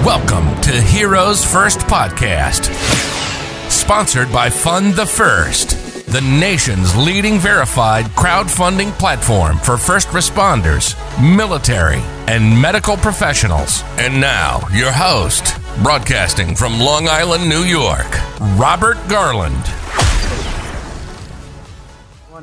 Welcome to Heroes First Podcast, sponsored by Fund the First, the nation's leading verified crowdfunding platform for first responders, military, and medical professionals. And now, your host, broadcasting from Long Island, New York, Robert Garland.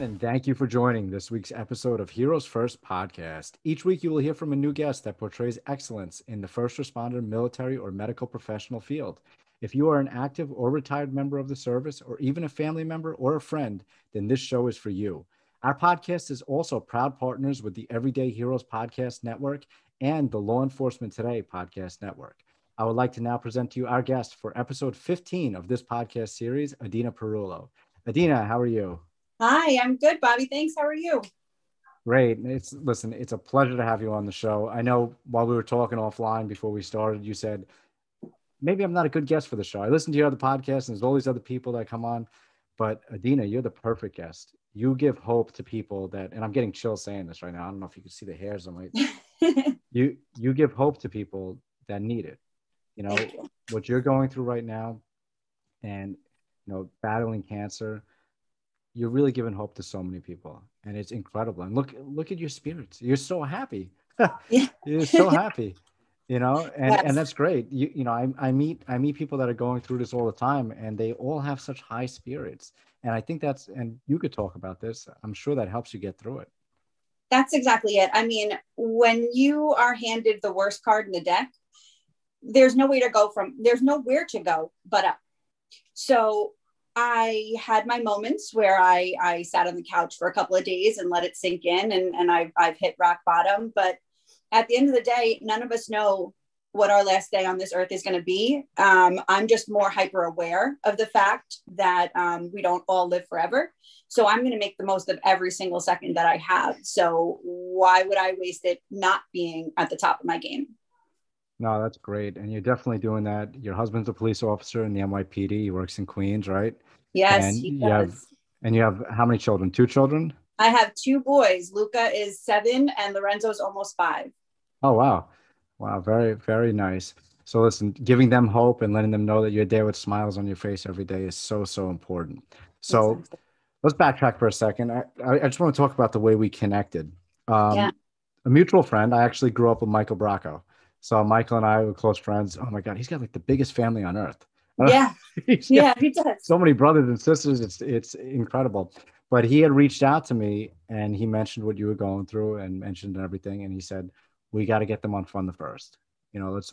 And thank you for joining this week's episode of Heroes First Podcast. Each week, you will hear from a new guest that portrays excellence in the first responder, military, or medical professional field. If you are an active or retired member of the service, or even a family member or a friend, then this show is for you. Our podcast is also proud partners with the Everyday Heroes Podcast Network and the Law Enforcement Today Podcast Network. I would like to now present to you our guest for episode 15 of this podcast series, Adina Perullo. Adina, how are you? Hi, I'm good, Bobby. Thanks. How are you? Great. It's a pleasure to have you on the show. I know while we were talking offline before we started, you said, maybe I'm not a good guest for the show. I listen to your other podcasts and there's all these other people that come on, but Adina, you're the perfect guest. You give hope to people that, and I'm getting chills saying this right now. I don't know if you can see the hairs on my, you give hope to people that need it. You know, what you're going through right now and, battling cancer, you're really giving hope to so many people, and it's incredible. And look at your spirits. You're so happy. Yeah. You're so happy, and Yes. that's great. I meet people that are going through this all the time, and they all have such high spirits. And I think and you could talk about this. I'm sure that helps you get through it. That's exactly it. I mean, when you are handed the worst card in the deck, there's nowhere to go but up. So I had my moments where I sat on the couch for a couple of days and let it sink in, and I've hit rock bottom. But at the end of the day, none of us know what our last day on this earth is going to be. I'm just more hyper aware of the fact that we don't all live forever. So I'm going to make the most of every single second that I have. So why would I waste it not being at the top of my game? No, that's great. And you're definitely doing that. Your husband's a police officer in the NYPD. He works in Queens, right? Yes, And he does. you have how many children? 2 children? I have 2 boys. Luca is 7 and Lorenzo's almost 5. Oh, wow. Wow. Very, very nice. So listen, giving them hope and letting them know that you're there with smiles on your face every day is so, so important. So Exactly. let's backtrack for a second. I just want to talk about the way we connected. Yeah. A mutual friend, I actually grew up with Michael Bracco. So Michael and I were close friends. Oh my God, he's got like the biggest family on earth. Yeah. Yeah, he does. So many brothers and sisters. It's incredible. But he had reached out to me and he mentioned what you were going through and mentioned everything. And he said, we got to get them on Fund the First.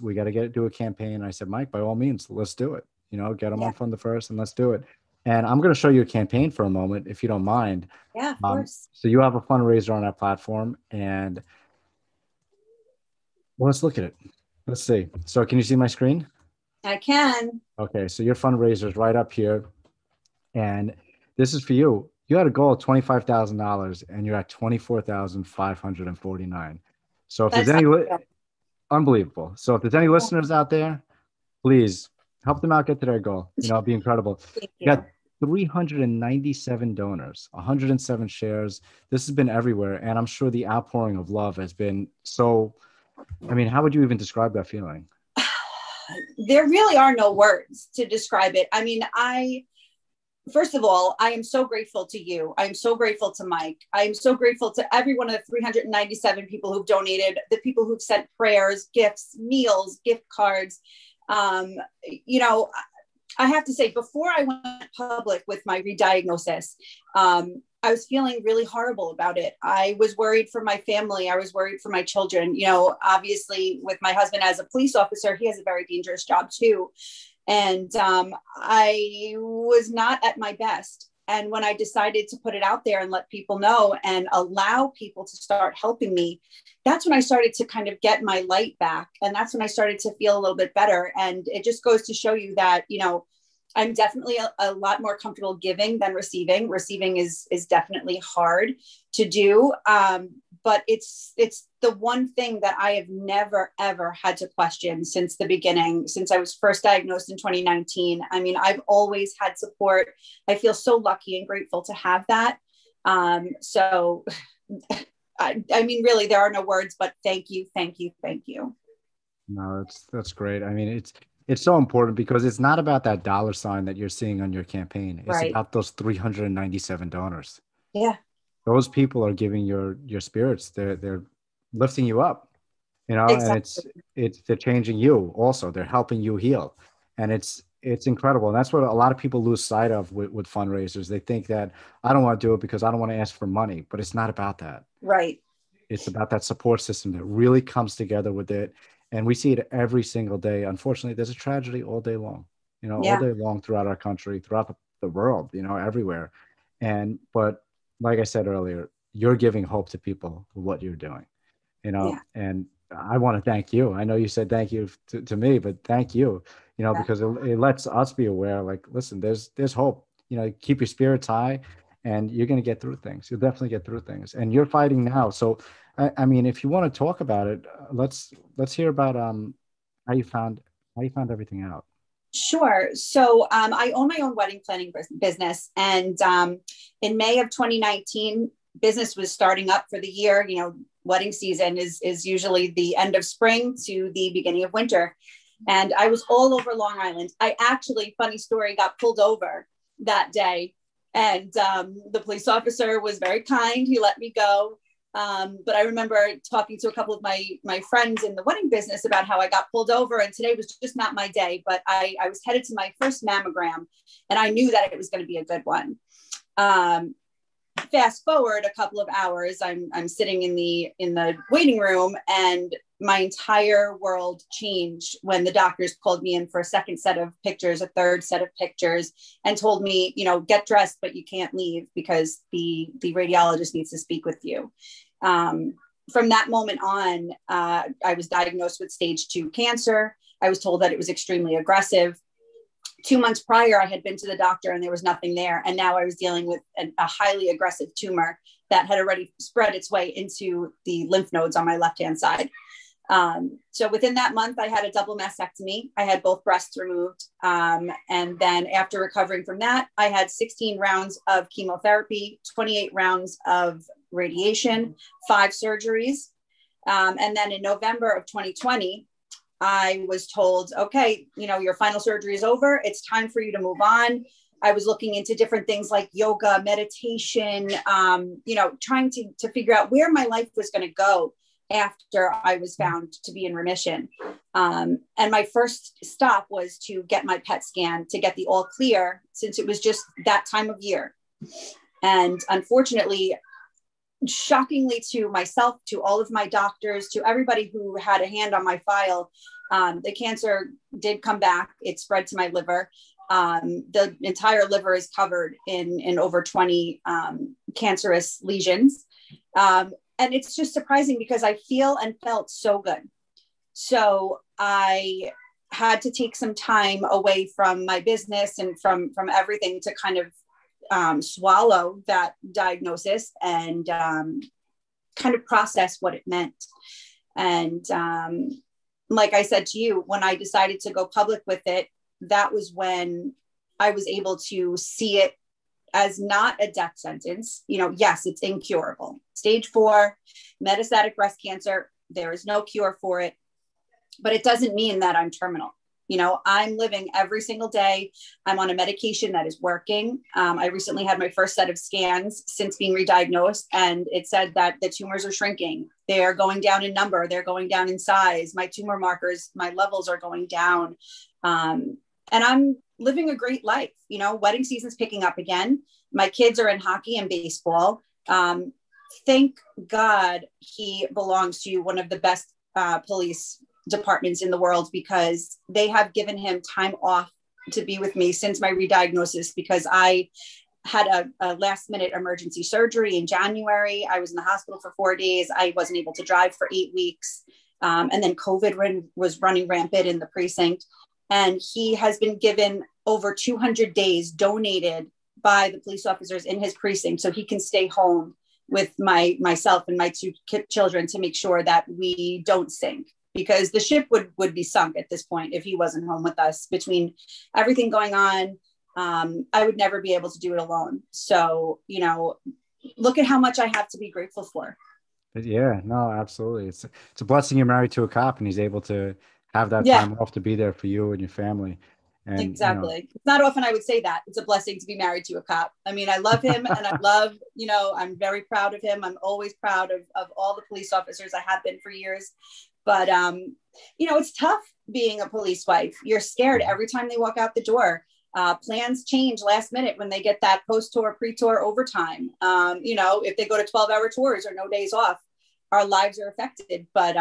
We got to do a campaign. And I said, Mike, by all means, let's do it. Get them on Fund the First and let's do it. And I'm going to show you a campaign for a moment, if you don't mind. Yeah, of course. So you have a fundraiser on our platform, and well, let's look at it. Let's see. So can you see my screen? I can. Okay. So your fundraiser is right up here. And this is for you. You had a goal of $25,000 and you're at $24,549. So if there's any, unbelievable. So if there's any listeners out there, please help them out get to their goal. It'd be incredible. Thank You you. got 397 donors, 107 shares. This has been everywhere. And I'm sure the outpouring of love has been so, how would you even describe that feeling? There really are no words to describe it. First of all, I am so grateful to you. I'm so grateful to Mike. I'm so grateful to every one of the 397 people who've donated, the people who've sent prayers, gifts, meals, gift cards. I have to say, before I went public with my re-diagnosis, I was feeling really horrible about it. I was worried for my family. I was worried for my children. Obviously with my husband as a police officer, he has a very dangerous job too. And I was not at my best. And when I decided to put it out there and let people know and allow people to start helping me, that's when I started to kind of get my light back. And that's when I started to feel a little bit better. And it just goes to show you that, I'm definitely a lot more comfortable giving than receiving. Receiving is definitely hard to do. But it's the one thing that I have never, ever had to question since the beginning, since I was first diagnosed in 2019. I've always had support. I feel so lucky and grateful to have that. Really, there are no words, but thank you, thank you, thank you. No, that's great. I mean, it's so important because it's not about that dollar sign that you're seeing on your campaign. It's Right. about those 397 donors. Yeah. Those people are giving your spirits. They're lifting you up, and Exactly. it's they're changing you also. They're helping you heal. And it's incredible. And that's what a lot of people lose sight of with fundraisers. They think that I don't want to do it because I don't want to ask for money, but it's not about that. Right. It's about that support system that really comes together with it. And we see it every single day. Unfortunately, there's a tragedy all day long, all Yeah. day long throughout our country, throughout the world, everywhere. But like I said earlier, you're giving hope to people with what you're doing, Yeah. and I want to thank you. I know you said thank you to me, but thank you, Yeah. because it lets us be aware, like, listen, there's hope, keep your spirits high and you're going to get through things. You'll definitely get through things, and you're fighting now. So, I mean, if you want to talk about it, let's hear about, how you found, everything out. Sure. So I own my own wedding planning business. And in May of 2019, business was starting up for the year. Wedding season is usually the end of spring to the beginning of winter. And I was all over Long Island. I actually, funny story, got pulled over that day. And the police officer was very kind. He let me go. But I remember talking to a couple of my friends in the wedding business about how I got pulled over, and today was just not my day. But I was headed to my first mammogram, and I knew that it was going to be a good one. Fast forward a couple of hours, I'm sitting in the waiting room, and my entire world changed when the doctors called me in for a second set of pictures, a third set of pictures, and told me, get dressed, but you can't leave because the radiologist needs to speak with you. From that moment on, I was diagnosed with stage 2 cancer. I was told that it was extremely aggressive. 2 months prior, I had been to the doctor and there was nothing there. And now I was dealing with a highly aggressive tumor that had already spread its way into the lymph nodes on my left-hand side. So within that month, I had a double mastectomy. I had both breasts removed. And then after recovering from that, I had 16 rounds of chemotherapy, 28 rounds of radiation, 5 surgeries. And then in November of 2020, I was told, okay, your final surgery is over. It's time for you to move on. I was looking into different things like yoga, meditation, trying to figure out where my life was going to go after I was found to be in remission. And my first stop was to get my PET scan to get the all clear, since it was just that time of year. And unfortunately, shockingly to myself, to all of my doctors, to everybody who had a hand on my file, the cancer did come back. It spread to my liver. The entire liver is covered in over 20 cancerous lesions. And it's just surprising because I feel and felt so good. So I had to take some time away from my business and from everything to kind of swallow that diagnosis and kind of process what it meant. And like I said to you, when I decided to go public with it, that was when I was able to see it as not a death sentence. Yes, it's incurable. Stage 4 metastatic breast cancer, there is no cure for it, but it doesn't mean that I'm terminal. I'm living every single day. I'm on a medication that is working. I recently had my first set of scans since being re-diagnosed, and it said that the tumors are shrinking. They're going down in number. They're going down in size. My tumor markers, my levels are going down. And I'm living a great life. Wedding season's picking up again. My kids are in hockey and baseball. Thank God he belongs to one of the best police departments in the world, because they have given him time off to be with me since my re-diagnosis, because I had a last minute emergency surgery in January. I was in the hospital for 4 days. I wasn't able to drive for 8 weeks. And then COVID was running rampant in the precinct. And he has been given over 200 days donated by the police officers in his precinct so he can stay home with myself and my 2 children to make sure that we don't sink, because the ship would be sunk at this point if he wasn't home with us. Between everything going on, I would never be able to do it alone. So, look at how much I have to be grateful for. Yeah, no, absolutely. It's a blessing you're married to a cop and he's able to have that Yeah. time off to be there for you and your family. And exactly. It's not often I would say that. It's a blessing to be married to a cop. I mean, I love him and I love, I'm very proud of him. I'm always proud of all the police officers. I have been for years. But, it's tough being a police wife. You're scared every time they walk out the door. Plans change last minute when they get that post-tour, pre-tour overtime. If they go to 12-hour tours or no days off, our lives are affected. But,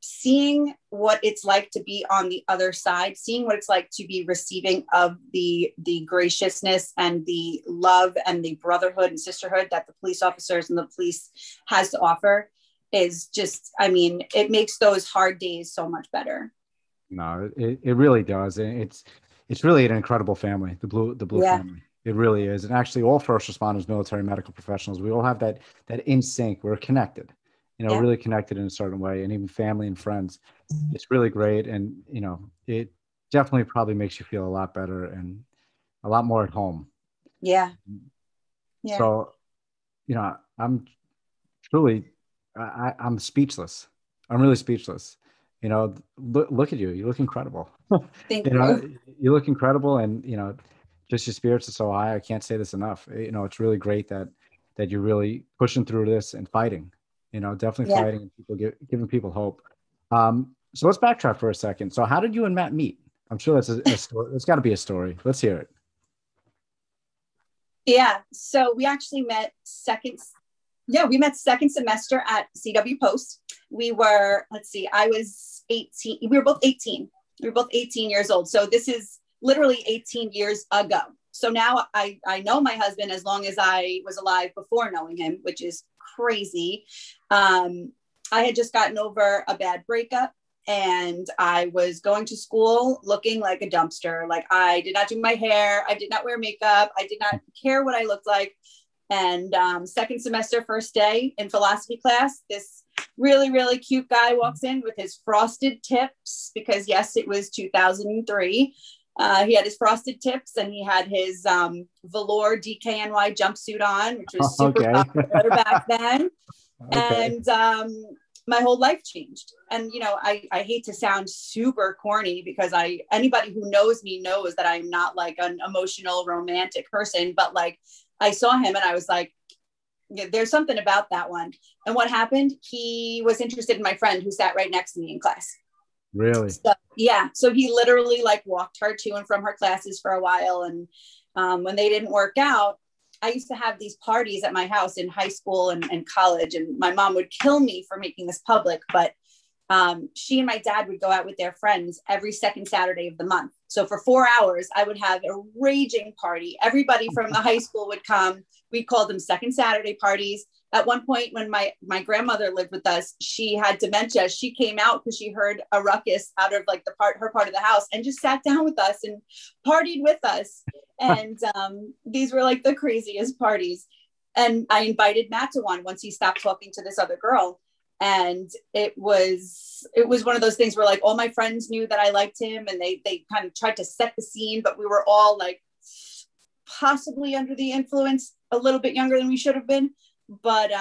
seeing what it's like to be on the other side, seeing what it's like to be receiving of the graciousness and the love and the brotherhood and sisterhood that the police officers and the police has to offer is just, it makes those hard days so much better. No, it really does. And it's really an incredible family, the Blue family. It really is. And actually all first responders, military, medical professionals, we all have that in sync. We're connected. Really connected in a certain way, and even family and friends. It's really great. And, it definitely probably makes you feel a lot better and a lot more at home. Yeah. So, I'm truly, I'm speechless. I'm really speechless. Look at you. You look incredible. Thank you. You look incredible. And, just your spirits are so high. I can't say this enough. It's really great that you're really pushing through this and fighting. Definitely fighting and giving people hope. So let's backtrack for a second. So how did you and Matt meet? I'm sure that's a story. It's got to be a story. Let's hear it. Yeah. So we actually met second semester at CW Post. We were, I was 18. We were both 18. We were both 18 years old. So this is literally 18 years ago. So now I know my husband as long as I was alive before knowing him, which is crazy. I had just gotten over a bad breakup and I was going to school looking like a dumpster. Like I did not do my hair. I did not wear makeup. I did not care what I looked like. And second semester, first day in philosophy class, this really, really cute guy walks in with his frosted tips because yes, it was 2003. He had his frosted tips and he had his velour DKNY jumpsuit on, which was super popular back then. Okay. And my whole life changed. And, I hate to sound super corny because anybody who knows me knows that I'm not like an emotional romantic person, but like I saw him and I was like, there's something about that one. And what happened? He was interested in my friend who sat right next to me in class. Really? So he literally like walked her to and from her classes for a while. And when they didn't work out, I used to have these parties at my house in high school and college. And my mom would kill me for making this public, but she and my dad would go out with their friends every second Saturday of the month. So for 4 hours, I would have a raging party. Everybody from the high school would come. We called them second Saturday parties. At one point when my grandmother lived with us, she had dementia. She came out because she heard a ruckus out of like her part of the house and just sat down with us and partied with us. And these were like the craziest parties. And I invited Matt to one once he stopped talking to this other girl. And it was one of those things where like all my friends knew that I liked him and they kind of tried to set the scene, but we were all like possibly under the influence, a little bit younger than we should have been. But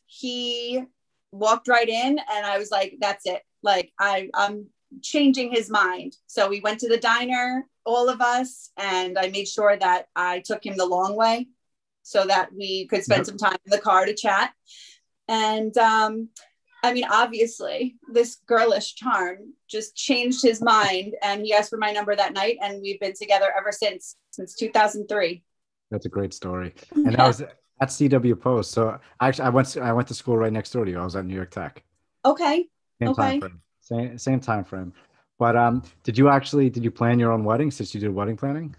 he walked right in and I was like, that's it. Like I'm changing his mind. So we went to the diner, all of us, and I made sure that I took him the long way so that we could spend some time in the car to chat. And obviously this girlish charm just changed his mind and he asked for my number that night and we've been together ever since 2003. That's a great story. And that was at CW Post. So actually I went to school right next door to you. I was at New York Tech. Okay. Same time frame. But did you plan your own wedding since you did wedding planning?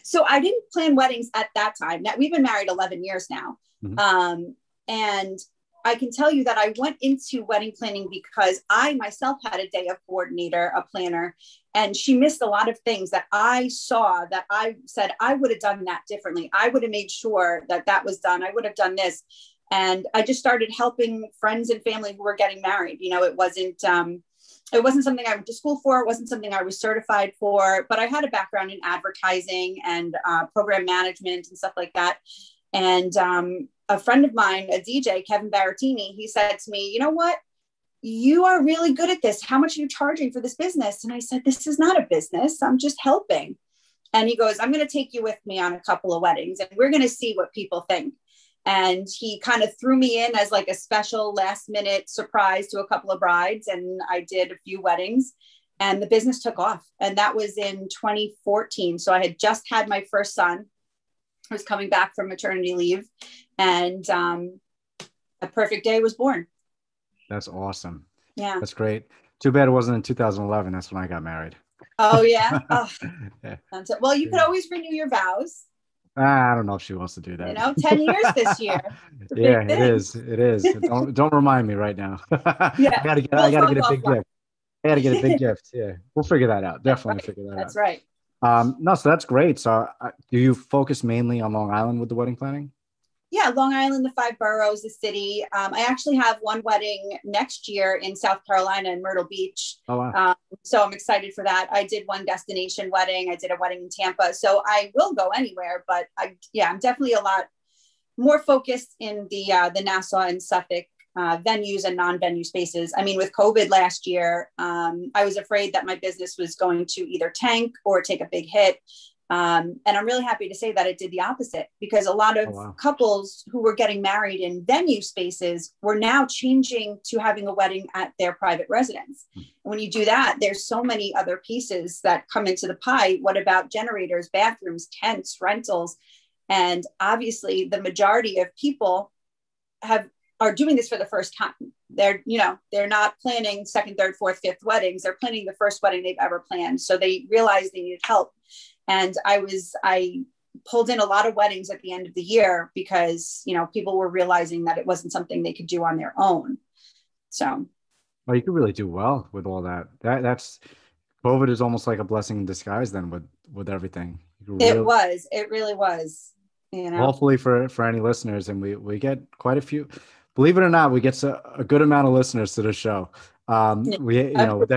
So I didn't plan weddings at that time. Now, we've been married 11 years now. Mm-hmm. And I can tell you that I went into wedding planning because I myself had a day of coordinator, a planner, and she missed a lot of things that I saw that I said, I would have done that differently. I would have made sure that was done. I would have done this. And I just started helping friends and family who were getting married. It wasn't something I went to school for. It wasn't something I was certified for, but I had a background in advertising and program management and stuff like that. And a friend of mine, a DJ, Kevin Baratini, he said to me, you know what? you are really good at this. How much are you charging for this business? And I said, this is not a business. I'm just helping. And he goes, I'm going to take you with me on a couple of weddings and we're going to see what people think. And he kind of threw me in as like a special last minute surprise to a couple of brides. And I did a few weddings and the business took off. And that was in 2014. So I had just had my first son. I was coming back from maternity leave and A Perfect Day was born. That's awesome. Yeah. That's great. Too bad it wasn't in 2011. That's when I got married. Oh, yeah. Oh. Yeah. Well, you could always renew your vows. I don't know if she wants to do that. 10 years this year. Yeah, it is. It is. Don't remind me right now. Yeah. I gotta get a big gift. I gotta get a big gift. Yeah. We'll figure that out. Definitely figure that out. That's right. No, so that's great. So do you focus mainly on Long Island with the wedding planning? Yeah, Long Island, the 5 boroughs, the city. I actually have one wedding next year in South Carolina in Myrtle Beach. Oh, wow. So I'm excited for that. I did one destination wedding. I did a wedding in Tampa. So I will go anywhere, but I'm definitely a lot more focused in the Nassau and Suffolk venues and non-venue spaces. I mean, with COVID last year, I was afraid that my business was going to either tank or take a big hit. And I'm really happy to say that it did the opposite because a lot of couples who were getting married in venue spaces were now changing to having a wedding at their private residence. And when you do that, there's so many other pieces that come into the pie. What about generators, bathrooms, tents, rentals? And obviously the majority of people are doing this for the first time. They're not planning second, third, fourth, fifth weddings. They're planning the first wedding they've ever planned. So they realized they needed help. And I pulled in a lot of weddings at the end of the year because, people were realizing that it wasn't something they could do on their own. So. Well, you could really do well with all that. That's COVID is almost like a blessing in disguise then with everything. It really was, Hopefully for any listeners, and we get quite a few, believe it or not, we get a good amount of listeners to the show. With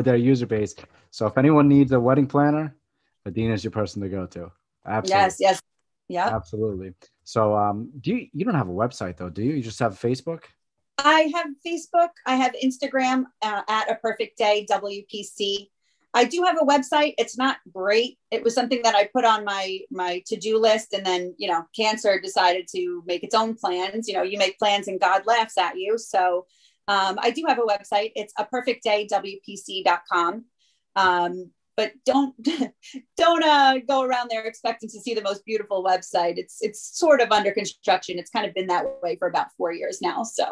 their user base. So if anyone needs a wedding planner, Adina is your person to go to. Absolutely. Yes. Yeah. Absolutely. So you don't have a website though, do you? You just have Facebook? I have Facebook. I have Instagram at A Perfect Day WPC. I do have a website. It's not great. It was something that I put on my to-do list, and then cancer decided to make its own plans. You make plans and God laughs at you. So I do have a website. It's aperfectdaywpc.com. But don't go around there expecting to see the most beautiful website. It's sort of under construction. It's kind of been that way for about 4 years now. So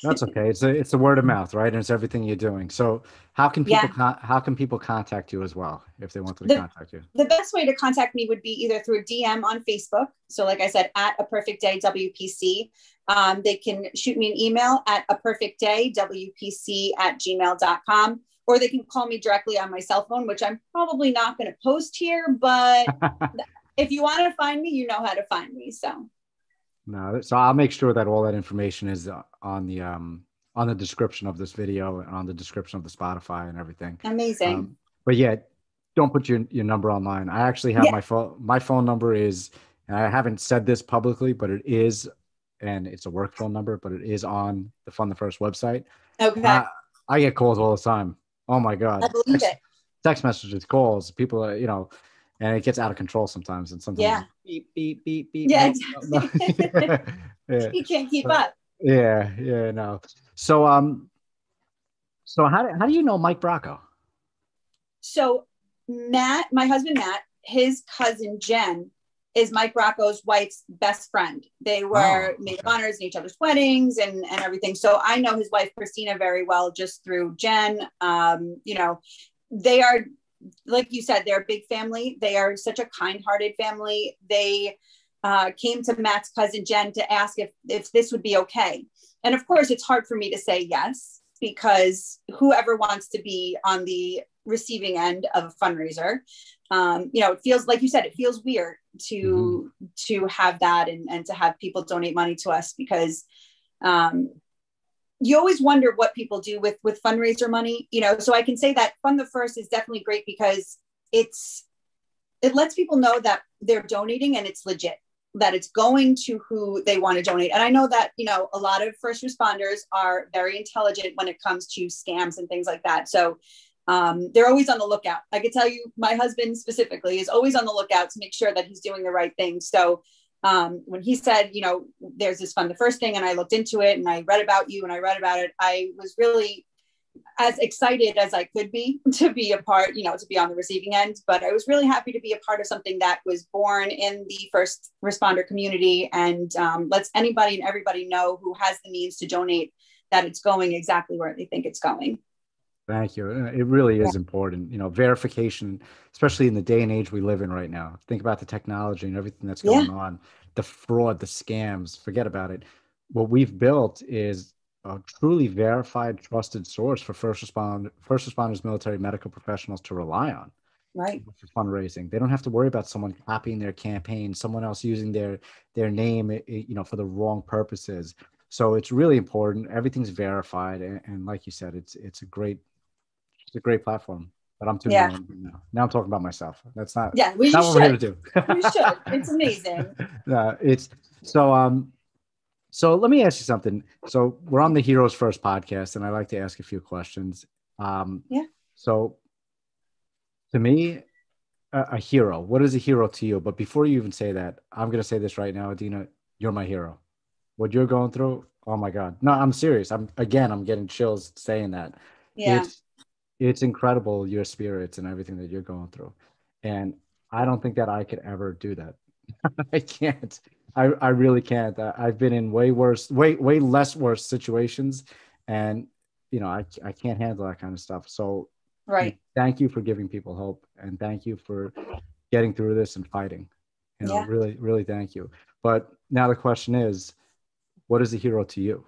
that's okay. It's the word of mouth, right? And it's everything you're doing. So how can people contact you as well if they want to contact you? The best way to contact me would be either through a DM on Facebook. So like I said, at A Perfect Day WPC. They can shoot me an email at aperfectdaywpc@gmail.com. Or they can call me directly on my cell phone, which I'm probably not going to post here, but if you want to find me, you know how to find me. So I'll make sure that all that information is on the description of this video and on the description of the Spotify and everything. Amazing. But yeah, don't put your number online. I actually have my phone number is, and I haven't said this publicly, but it is, and it's a work phone number, but it is on the Fund the First website. Okay. I get calls all the time. Oh my God. I believe it. Text messages, calls, people, and it gets out of control sometimes. And sometimes beep, beep, beep, beep. Yeah, exactly. Yeah. You can't keep up. Yeah, no. So how do you know Mike Bracco? So Matt, my husband, Matt, his cousin, Jen, is Mike Bracco's wife's best friend. They were maid of honors in each other's weddings and everything. So I know his wife, Christina, very well just through Jen. They are, like you said, they're a big family. They are such a kind-hearted family. They came to Matt's cousin, Jen, to ask if this would be okay. And of course, it's hard for me to say yes, because whoever wants to be on the receiving end of a fundraiser, it feels, like you said, it feels weird to have that and to have people donate money to us, because you always wonder what people do with fundraiser money, so I can say that Fund the First is definitely great because it lets people know that they're donating and it's legit. that it's going to who they want to donate. And I know that, you know, a lot of first responders are very intelligent when it comes to scams and things like that. So they're always on the lookout. I can tell you, my husband specifically is always on the lookout to make sure that he's doing the right thing. So when he said, you know, there's this Fund the First thing, and I looked into it and I read about you and I read about it, I was really as excited as I could be to be a part, you know, to be on the receiving end. But I was really happy to be a part of something that was born in the first responder community and lets anybody and everybody know who has the means to donate that it's going exactly where they think it's going. Thank you. It really is important, you know, verification, especially in the day and age we live in right now. Think about the technology and everything that's going on, the fraud, the scams, forget about it. What we've built is a truly verified, trusted source for first responders, military, medical professionals to rely on. Right. For fundraising. They don't have to worry about someone copying their campaign, someone else using their name, you know, for the wrong purposes. So it's really important. Everything's verified. And like you said, it's a great platform. But I'm too young now. Now I'm talking about myself. That's not, not what we're here to do. You should. It's amazing. It's so let me ask you something. So we're on the Heroes First podcast, and I like to ask a few questions. So to me, a hero, what is a hero to you? But before you even say that, I'm going to say this right now, Adina, you're my hero. What you're going through, oh my God. No, I'm serious. I'm getting chills saying that. Yeah. It's incredible, your spirits and everything that you're going through. And I don't think that I could ever do that. I can't. I really can't. I've been in way less worse situations, and you know, I can't handle that kind of stuff. So, right. Thank you for giving people hope, and thank you for getting through this and fighting. You know, really, really thank you. But now the question is, what is a hero to you?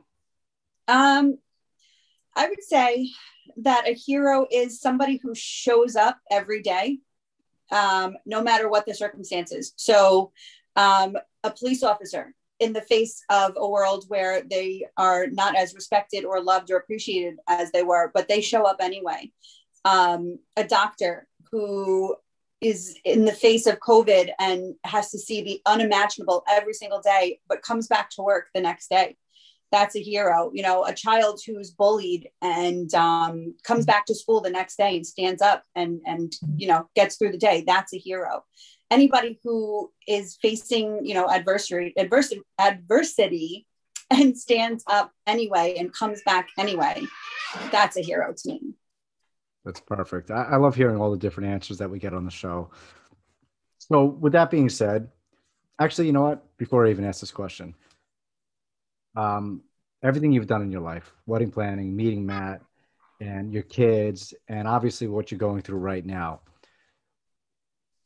I would say that a hero is somebody who shows up every day, no matter what the circumstances. So a police officer in the face of a world where they are not as respected or loved or appreciated as they were, but they show up anyway. A doctor who is in the face of COVID and has to see the unimaginable every single day, but comes back to work the next day. That's a hero. You know, a child who's bullied and comes back to school the next day and stands up and you know, gets through the day. That's a hero. Anybody who is facing, you know, adversity and stands up anyway and comes back anyway, that's a hero to me. That's perfect. I love hearing all the different answers that we get on the show. So with that being said, actually, you know what? Before I even ask this question, everything you've done in your life, wedding planning, meeting Matt and your kids, and obviously what you're going through right now,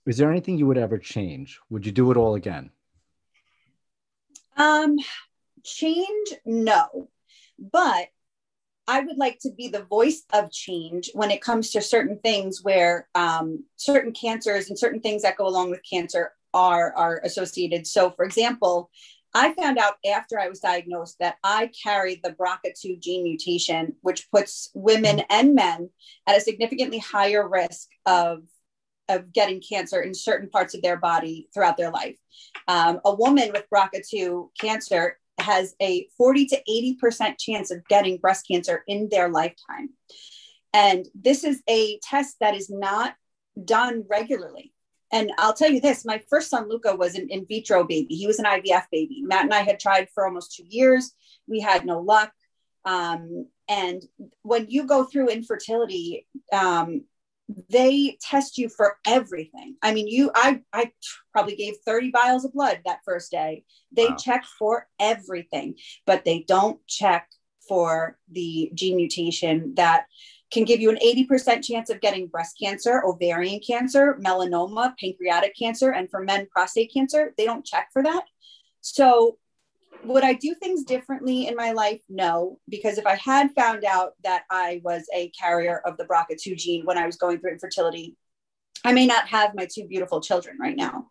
is there anything you would ever change? Would you do it all again? Change? No, but I would like to be the voice of change when it comes to certain things where certain cancers and certain things that go along with cancer are associated. So for example, I found out after I was diagnosed that I carry the BRCA2 gene mutation, which puts women and men at a significantly higher risk of getting cancer in certain parts of their body throughout their life. A woman with BRCA2 cancer has a 40 to 80% chance of getting breast cancer in their lifetime. And this is a test that is not done regularly. And I'll tell you this, my first son, Luca, was an in vitro baby. He was an IVF baby. Matt and I had tried for almost 2 years. We had no luck. And when you go through infertility, they test you for everything. I mean, I probably gave 30 vials of blood that first day. They check for everything, but they don't check for the gene mutation that can give you an 80% chance of getting breast cancer, ovarian cancer, melanoma, pancreatic cancer, and for men, prostate cancer. They don't check for that. So would I do things differently in my life? No, because if I had found out that I was a carrier of the BRCA2 gene when I was going through infertility, I may not have my 2 beautiful children right now.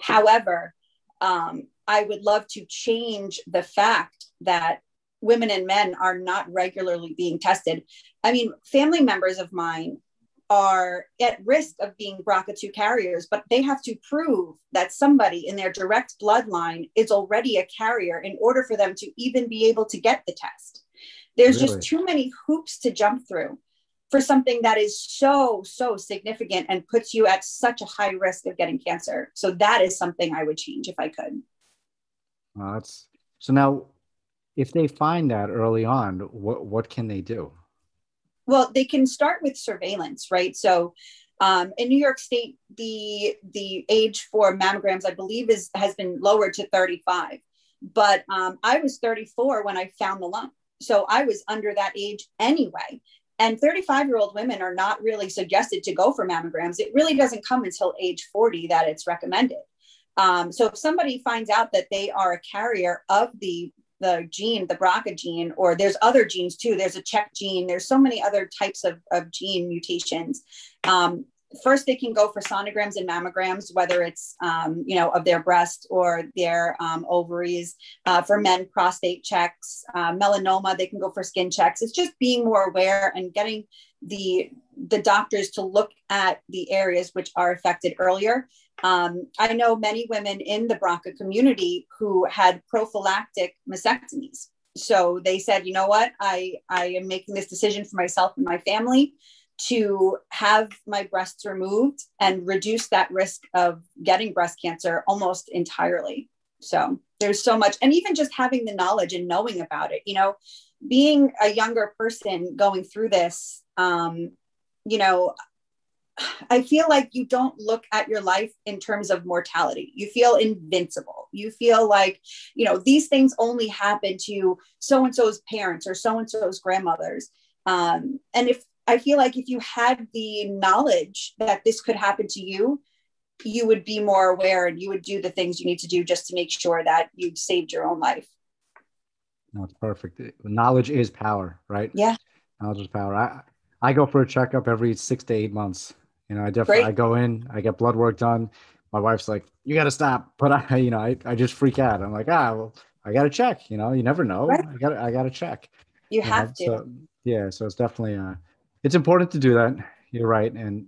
However, I would love to change the fact that women and men are not regularly being tested. I mean, family members of mine are at risk of being BRCA2 carriers, but they have to prove that somebody in their direct bloodline is already a carrier in order for them to even be able to get the test. There's just too many hoops to jump through for something that is so significant and puts you at such a high risk of getting cancer. So that is something I would change if I could. So now, if they find that early on, what can they do? Well, they can start with surveillance, right? So in New York State, the age for mammograms, I believe, has been lowered to 35. But I was 34 when I found the lump. So I was under that age anyway. And 35-year-old women are not really suggested to go for mammograms. It really doesn't come until age 40 that it's recommended. So if somebody finds out that they are a carrier of the gene, the BRCA gene, or there's other genes too, there's a check gene, there's so many other types of gene mutations. First, they can go for sonograms and mammograms, whether it's, of their breast or their ovaries. For men, prostate checks, melanoma, they can go for skin checks. It's just being more aware and getting the doctors to look at the areas which are affected earlier. I know many women in the BRCA community who had prophylactic mastectomies. So they said, you know what, I am making this decision for myself and my family to have my breasts removed and reduce that risk of getting breast cancer almost entirely. So there's so much, and even just having the knowledge and knowing about it, being a younger person going through this, I feel like you don't look at your life in terms of mortality. You feel invincible. You feel like, these things only happen to so-and-so's parents or so-and-so's grandmothers. And I feel like if you had the knowledge that this could happen to you, you would be more aware and you would do the things you need to do just to make sure that you've saved your own life. That's perfect. Knowledge is power, right? Yeah. Knowledge is power. I go for a checkup every 6 to 8 months. I go in, I get blood work done. My wife's like, you got to stop. But I just freak out. I'm like, well, I got to check, you never know. Right. I got to check. You have to. So, yeah. So it's definitely, it's important to do that. You're right. And,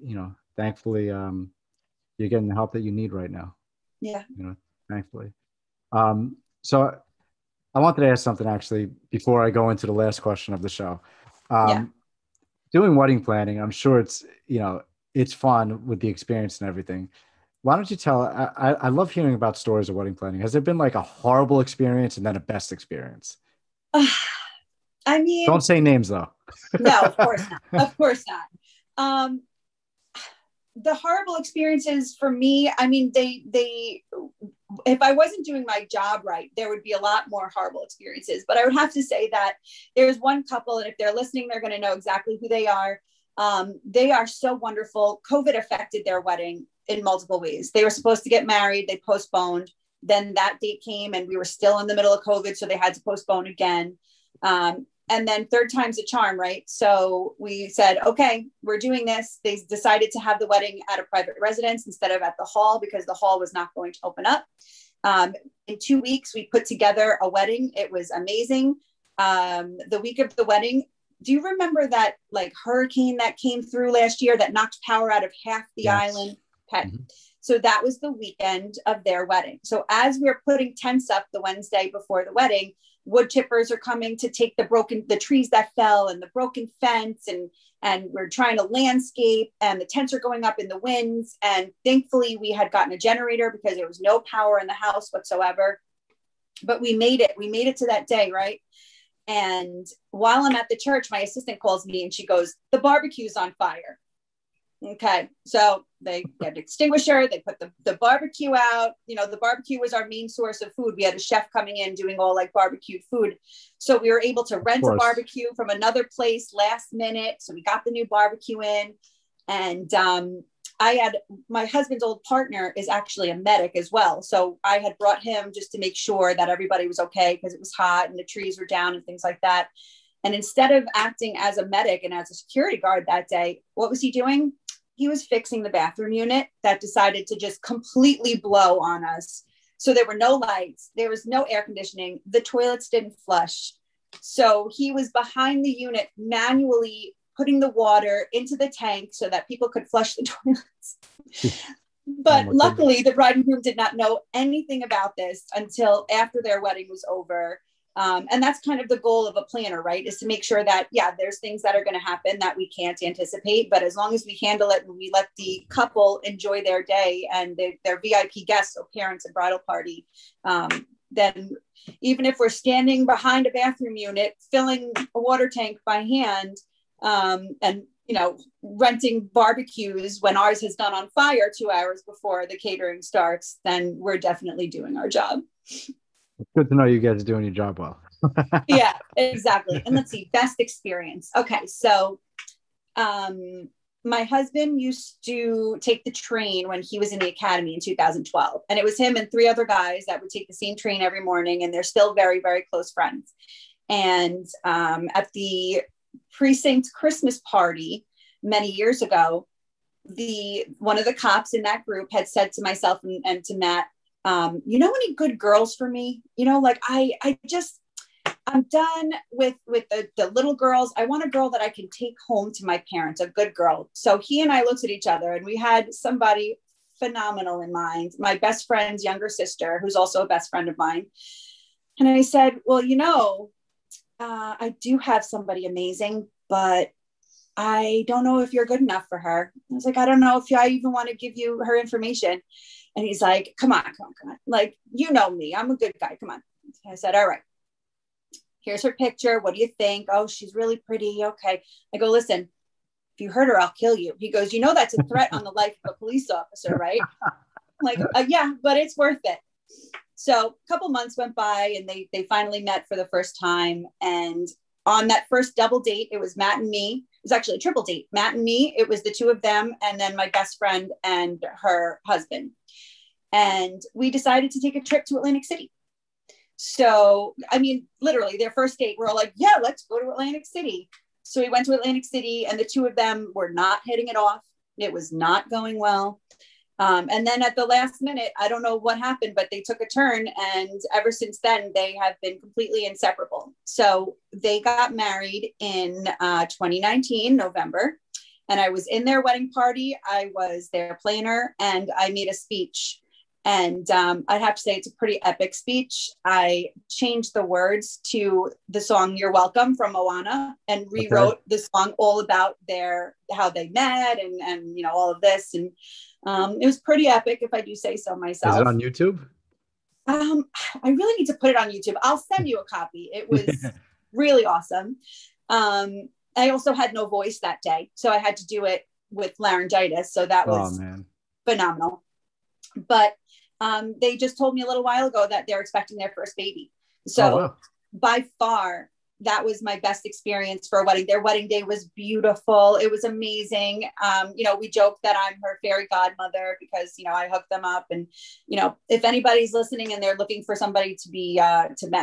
thankfully, you're getting the help that you need right now. Yeah. Thankfully. So I wanted to ask something actually before I go into the last question of the show. Doing wedding planning, I'm sure it's, it's fun with the experience and everything. Why don't you tell, I love hearing about stories of wedding planning. Has there been like a horrible experience and then a best experience? Don't say names though. No, of course not. Of course not. The horrible experiences for me, they if I wasn't doing my job right, there would be a lot more horrible experiences. But I would have to say that there's one couple, and if they're listening, they're going to know exactly who they are. They are so wonderful. COVID affected their wedding in multiple ways. They were supposed to get married. They postponed. Then that date came and we were still in the middle of COVID. So they had to postpone again. And then third time's a charm, right? So we said, okay, we're doing this. They decided to have the wedding at a private residence instead of at the hall because the hall was not going to open up. In 2 weeks, we put together a wedding. It was amazing. The week of the wedding, do you remember that like hurricane that came through last year that knocked power out of half the island? Okay. Mm-hmm. So that was the weekend of their wedding. So as we're putting tents up the Wednesday before the wedding, wood chippers are coming to take the trees that fell and the broken fence, and we're trying to landscape, and the tents are going up in the winds. And thankfully we had gotten a generator because there was no power in the house whatsoever, but we made it to that day. Right. And while I'm at the church, my assistant calls me and she goes, the barbecue's on fire. Okay. So they get an extinguisher, they put the barbecue out. The barbecue was our main source of food. We had a chef coming in doing all like barbecued food. So we were able to rent a barbecue from another place last minute. So we got the new barbecue in, and I had my husband's old partner is actually a medic as well. So I had brought him just to make sure that everybody was okay because it was hot and the trees were down and things like that. And instead of acting as a medic and as a security guard that day, what was he doing? He was fixing the bathroom unit that decided to just completely blow on us. So there were no lights. There was no air conditioning. The toilets didn't flush. So he was behind the unit manually putting the water into the tank so that people could flush the toilets. But luckily, the bride and groom did not know anything about this until after their wedding was over. And that's kind of the goal of a planner, right? Is to make sure that, yeah, there's things that are going to happen that we can't anticipate. But as long as we handle it and we let the couple enjoy their day and their VIP guests, so parents and bridal party, then even if we're standing behind a bathroom unit, filling a water tank by hand, and, you know, renting barbecues when ours has gone on fire 2 hours before the catering starts, then we're definitely doing our job. It's good to know you guys are doing your job well. Yeah, exactly. And let's see, best experience. Okay. So, my husband used to take the train when he was in the academy in 2012. And it was him and 3 other guys that would take the same train every morning. And they're still very, very close friends. And at the precinct Christmas party many years ago, one of the cops in that group had said to myself and to Matt, you know, any good girls for me? You know, like I'm done with the little girls. I want a girl that I can take home to my parents, a good girl. So he and I looked at each other and we had somebody phenomenal in mind, my best friend's younger sister, who's also a best friend of mine. And I said, well, you know, I do have somebody amazing, but I don't know if you're good enough for her. I was like, I don't know if I even want to give you her information. And he's like, come on. Like, you know me, I'm a good guy. Come on. I said, all right, here's her picture. What do you think? Oh, she's really pretty. Okay. I go, listen, if you hurt her, I'll kill you. He goes, you know, that's a threat on the life of a police officer, right? I'm like, yeah, but it's worth it. So a couple months went by and they finally met for the first time. And on that first double date, it was Matt and me. It was actually a triple date. Matt and me, it was the 2 of them, and then my best friend and her husband. And we decided to take a trip to Atlantic City. So, I mean, literally their first date, we're all like, yeah, let's go to Atlantic City. So we went to Atlantic City and the 2 of them were not hitting it off. It was not going well. And then at the last minute, I don't know what happened, but they took a turn. And ever since then, they have been completely inseparable. So they got married in 2019, November. And I was in their wedding party. I was their planner and I made a speech. And I'd have to say it's a pretty epic speech. I changed the words to the song You're Welcome from Moana and rewrote the song all about how they met and you know, all of this. And it was pretty epic, if I do say so myself. Is it on YouTube? I really need to put it on YouTube. I'll send you a copy. It was really awesome. I also had no voice that day, so I had to do it with laryngitis. So that was phenomenal. But they just told me a little while ago that they're expecting their first baby. So by far, that was my best experience for a wedding. Their wedding day was beautiful. It was amazing. You know, we joke that I'm her fairy godmother because, you know, I hooked them up. And, you know, if anybody's listening and they're looking for somebody to be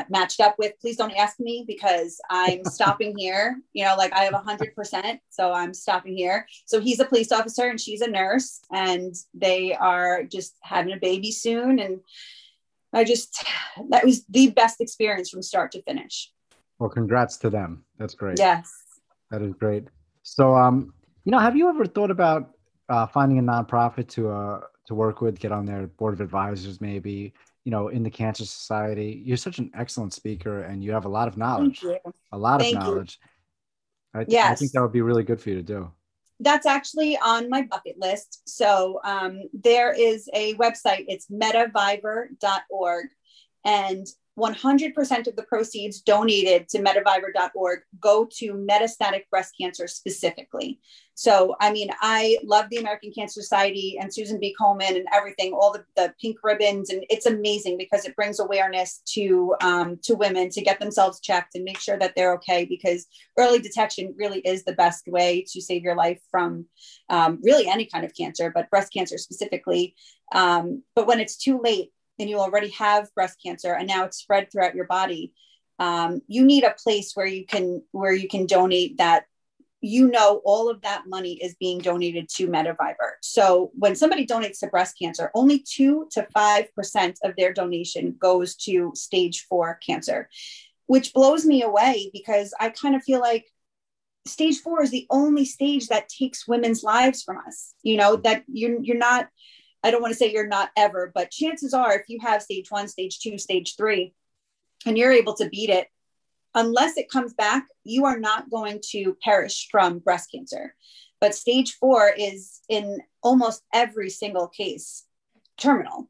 matched up with, please don't ask me because I'm stopping here. You know, like I have 100%. So I'm stopping here. So he's a police officer and she's a nurse and they are just having a baby soon. And that was the best experience from start to finish. Well, congrats to them. That's great. Yes. That is great. So, you know, have you ever thought about finding a nonprofit to work with, get on their board of advisors, maybe, you know, in the Cancer Society? You're such an excellent speaker and you have a lot of knowledge. Thank you. A lot of knowledge. I think that would be really good for you to do. That's actually on my bucket list. So there is a website. It's metaviver.org. And 100% of the proceeds donated to metaviver.org go to metastatic breast cancer specifically. So, I mean, I love the American Cancer Society and Susan B. Komen and everything, all the pink ribbons. And it's amazing because it brings awareness to women to get themselves checked and make sure that they're okay, because early detection really is the best way to save your life from really any kind of cancer, but breast cancer specifically. But when it's too late, and you already have breast cancer and now it's spread throughout your body, you need a place where you can donate that, you know, all of that money is being donated to Metaviver. So when somebody donates to breast cancer, only 2 to 5% of their donation goes to stage 4 cancer, which blows me away because I kind of feel like stage 4 is the only stage that takes women's lives from us. You know, that you're not, I don't want to say you're not ever, but chances are if you have stage 1, stage 2, stage 3, and you're able to beat it, unless it comes back, you are not going to perish from breast cancer. But stage 4 is in almost every single case terminal.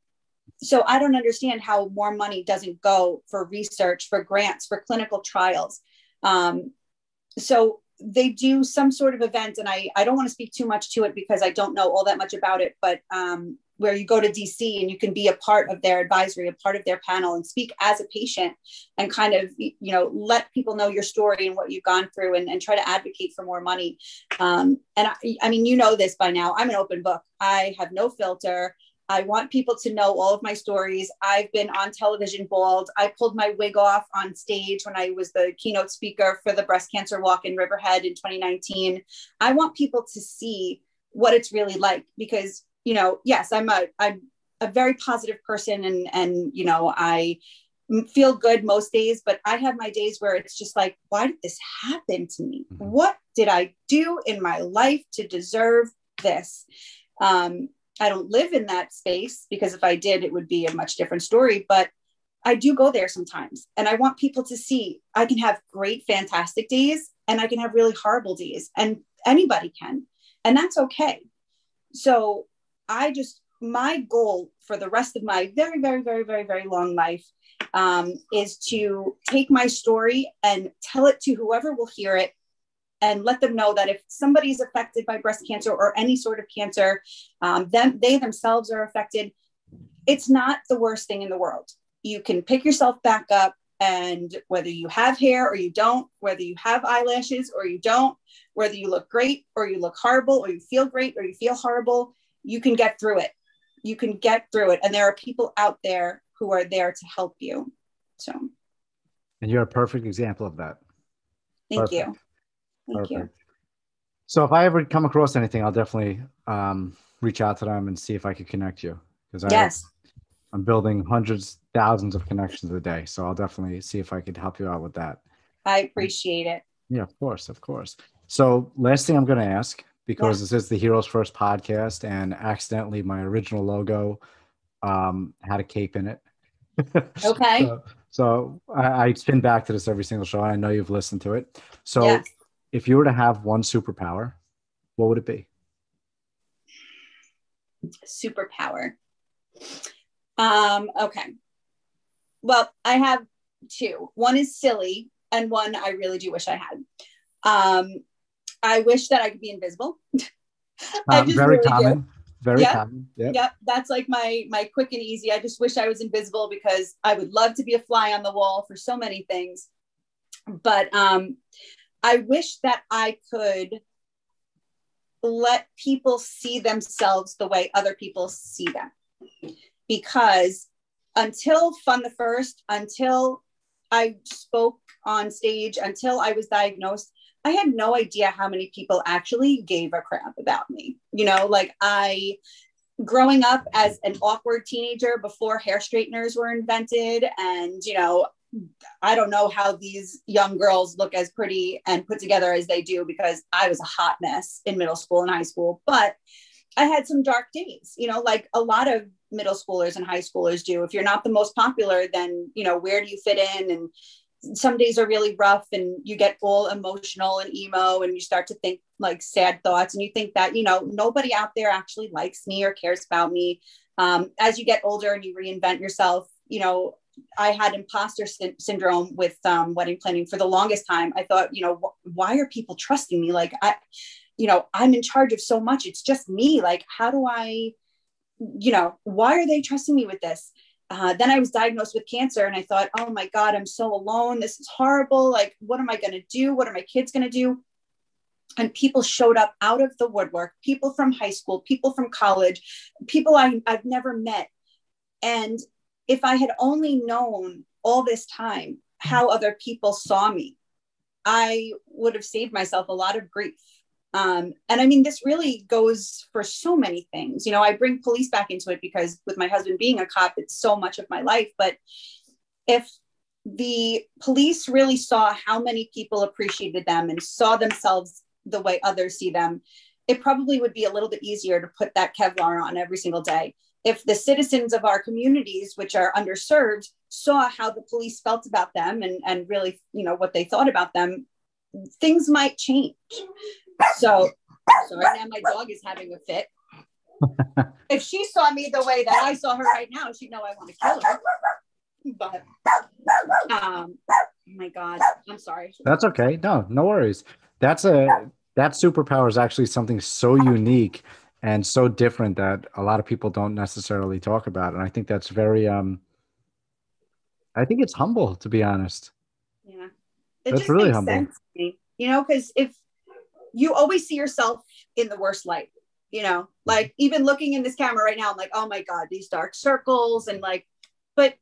So I don't understand how more money doesn't go for research, for grants, for clinical trials. So they do some sort of event, and I don't want to speak too much to it because I don't know all that much about it, but where you go to DC and you can be a part of their advisory, a part of their panel, and speak as a patient and kind of, you know, let people know your story and what you've gone through, and try to advocate for more money. And I mean, you know this by now, I'm an open book. I have no filter. I want people to know all of my stories. I've been on television bald. I pulled my wig off on stage when I was the keynote speaker for the breast cancer walk in Riverhead in 2019. I want people to see what it's really like, because, you know, yes, I'm a very positive person, and, you know, I feel good most days, but I have my days where it's just like, why did this happen to me? What did I do in my life to deserve this? I don't live in that space, because if I did, it would be a much different story, but I do go there sometimes. And I want people to see I can have great, fantastic days, and I can have really horrible days, and anybody can, and that's okay. So my goal for the rest of my very, very, very, very, very long life is to take my story and tell it to whoever will hear it, and let them know that if somebody's affected by breast cancer or any sort of cancer, they themselves are affected, it's not the worst thing in the world. You can pick yourself back up, and whether you have hair or you don't, whether you have eyelashes or you don't, whether you look great or you look horrible, or you feel great or you feel horrible, you can get through it. You can get through it. And there are people out there who are there to help you. So. And you're a perfect example of that. Thank you. Thank you. So if I ever come across anything, I'll definitely reach out to them and see if I could connect you. Because I'm building hundreds, thousands of connections a day. So I'll definitely see if I could help you out with that. I appreciate it. Yeah, of course. Of course. So last thing I'm going to ask, because this is the Heroes First podcast, and accidentally my original logo had a cape in it. Okay. So I spin back to this every single show, and I know you've listened to it. So if you were to have one superpower, what would it be? Superpower. Okay. Well, I have two. One is silly, and one I really do wish I had. I wish that I could be invisible. I just very really common. do. Very common. Yep. That's like my quick and easy. I just wish I was invisible, because I would love to be a fly on the wall for so many things. But I wish that I could let people see themselves the way other people see them. Because until Fun the First, until I spoke on stage, until I was diagnosed, I had no idea how many people actually gave a crap about me. You know, like growing up as an awkward teenager before hair straighteners were invented, and, you know, I don't know how these young girls look as pretty and put together as they do, because I was a hot mess in middle school and high school. But I had some dark days, you know, like a lot of middle schoolers and high schoolers do. If you're not the most popular, then, you know, where do you fit in? And some days are really rough, and you get all emotional and emo, and you start to think like sad thoughts, and you think that, you know, nobody out there actually likes me or cares about me. As you get older and you reinvent yourself, you know, I had imposter syndrome with wedding planning for the longest time. I thought, you know, why are people trusting me? Like, I'm in charge of so much. It's just me. Like, how do I, you know, why are they trusting me with this? Then I was diagnosed with cancer, and I thought, oh my God, I'm so alone. This is horrible. Like, what am I going to do? What are my kids going to do? And people showed up out of the woodwork, people from high school, people from college, people I've never met. And if I had only known all this time how other people saw me, I would have saved myself a lot of grief. And I mean, this really goes for so many things. You know, I bring police back into it because with my husband being a cop, it's so much of my life. But if the police really saw how many people appreciated them and saw themselves the way others see them, it probably would be a little bit easier to put that Kevlar on every single day. If the citizens of our communities, which are underserved, saw how the police felt about them and really, what they thought about them, things might change. So, sorry, now my dog is having a fit. If she saw me the way that I saw her right now, she'd know I want to kill her. But, oh my God, I'm sorry. That's okay. No worries. That superpower is actually something so unique and so different that a lot of people don't necessarily talk about. And I think that's very, I think it's humble, to be honest. Yeah. That's really humble. Sense to me, because if you always see yourself in the worst light, like even looking in this camera right now, I'm like, oh my God, these dark circles and but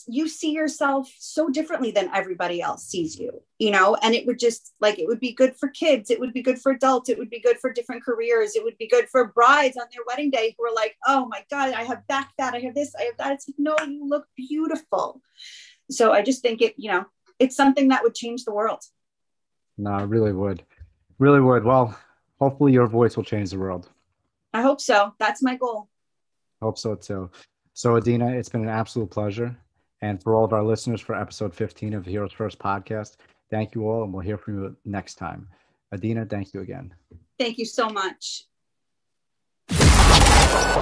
you see yourself so differently than everybody else sees you, and it would just it would be good for kids. It would be good for adults. It would be good for different careers. It would be good for brides on their wedding day who are like, oh my God, I have back fat. I have this, I have that. It's like, no, you look beautiful. So I just think it's something that would change the world. No, it really would. Really would. Well, hopefully your voice will change the world. I hope so. That's my goal. Hope so too. So Adina, it's been an absolute pleasure. And for all of our listeners for episode 15 of Heroes First podcast, thank you all, and we'll hear from you next time. Adina, thank you again. Thank you so much.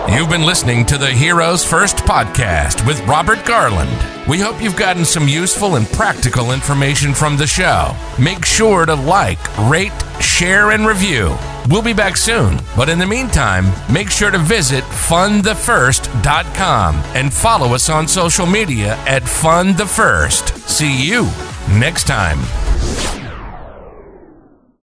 You've been listening to the Heroes First podcast with Robert Garland. We hope you've gotten some useful and practical information from the show. Make sure to like, rate, share, and review. We'll be back soon, but in the meantime, make sure to visit fundthefirst.com and follow us on social media at fundthefirst. See you next time.